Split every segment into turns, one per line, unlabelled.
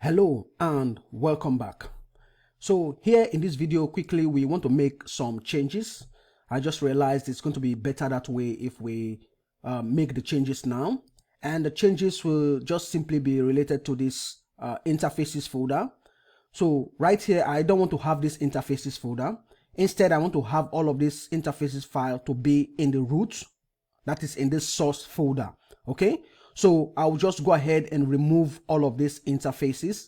Hello and welcome back. So here in this video, quickly we want to make some changes. I just realized it's going to be better that way if we make the changes now, and the changes will just simply be related to this interfaces folder. So right here, I don't want to have this interfaces folder. Instead, I want to have all of this interfaces file to be in the root, that is in this source folder. Okay, so I'll just go ahead and remove all of these interfaces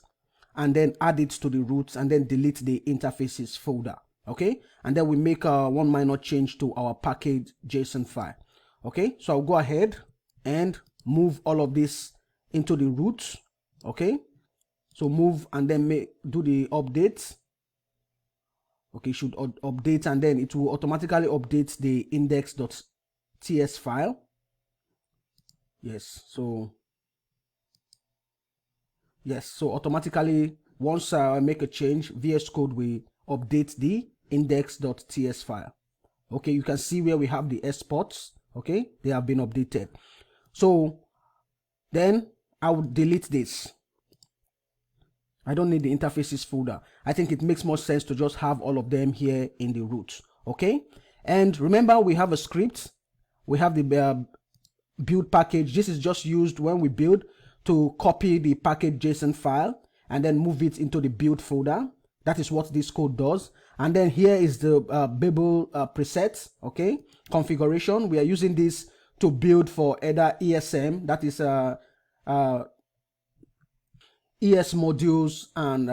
and then add it to the roots and then delete the interfaces folder. Okay, and then we make one minor change to our package JSON file. Okay, so I'll go ahead and move all of this into the roots. Okay, so move and then do the update. Okay, should update, and then it will automatically update the index.ts file. Yes, so automatically once I make a change, VS Code will update the index.ts file. Okay, you can see where we have the exports. Okay, they have been updated. So then I would delete this. I don't need the interfaces folder. I think it makes more sense to just have all of them here in the root. Okay, and remember we have a script. We have the build package. This is just used when we build to copy the package JSON file and then move it into the build folder. That is what this code does. And then here is the Babel preset. Okay, configuration. We are using this to build for either ESM, that is ES modules, and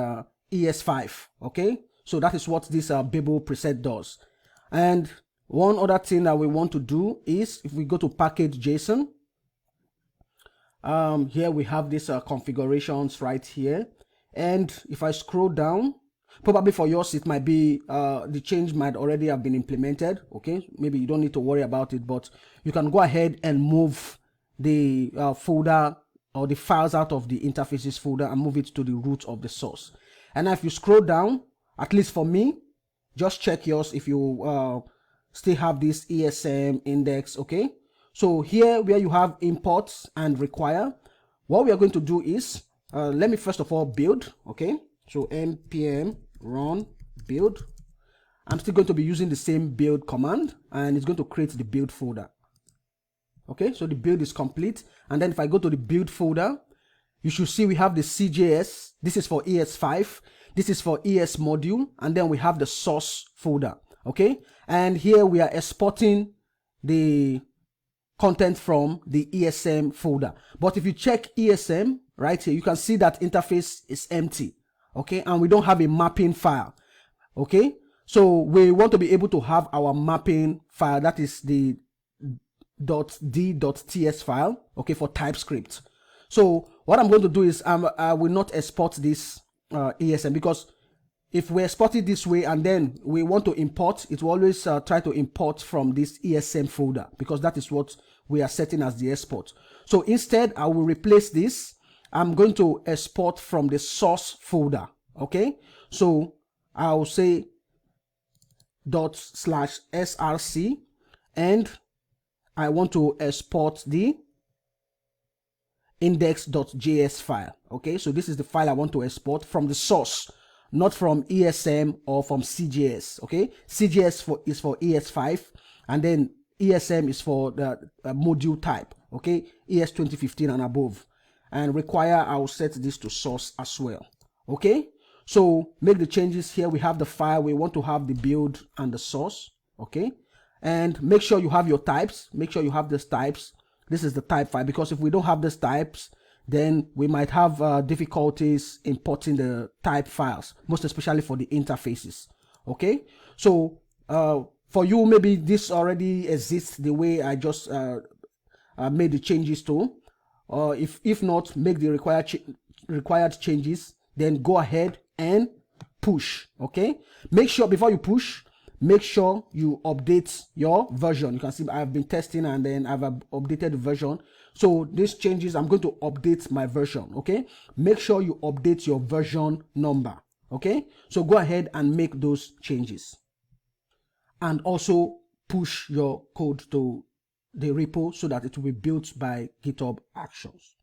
ES5. Okay, so that is what this Babel preset does. And one other thing that we want to do is, if we go to package JSON, here we have these configurations right here. And if I scroll down, probably for yours it might be the change might already have been implemented. Okay, maybe you don't need to worry about it, but you can go ahead and move the folder or the files out of the interfaces folder and move it to the root of the source. And if you scroll down, at least for me, just check yours if you still have this ESM index. Okay, so here where you have imports and require, what we are going to do is let me first of all build. Okay, so npm run build. I'm still going to be using the same build command, and it's going to create the build folder. Okay, so the build is complete, and then if I go to the build folder, you should see we have the CJS. This is for ES5. This is for ES module, and then we have the source folder. Okay, and here we are exporting the content from the ESM folder. But if you check ESM right here, you can see that interface is empty. Okay, and we don't have a mapping file. Okay, so we want to be able to have our mapping file, that is the .d.ts file, okay, for TypeScript. So what I'm going to do is I will not export this ESM, because if we export it this way and then we want to import, it will always try to import from this ESM folder, because that is what we are setting as the export. So instead, I will replace this. I'm going to export from the source folder. Okay, so I'll say /src, and I want to export the index.js file. Okay, so this is the file I want to export from the source, not from ESM or from CJS. Okay, CJS is for ES5, and then ESM is for the module type. Okay, ES 2015 and above. And require, I will set this to source as well. Okay, so make the changes here. We have the file, we want to have the build and the source. Okay, and make sure you have your types. Make sure you have these types. This is the type file, because if we don't have these types, then we might have difficulties importing the type files, most especially for the interfaces. Okay, so for you, maybe this already exists the way I just made the changes to, or if not, make the required changes, then go ahead and push. Okay, make sure before you push, make sure you update your version. You can see I've been testing and then I've updated the version. So these changes, I'm going to update my version. Okay, make sure you update your version number. Okay, so go ahead and make those changes, and also push your code to the repo so that it will be built by GitHub Actions.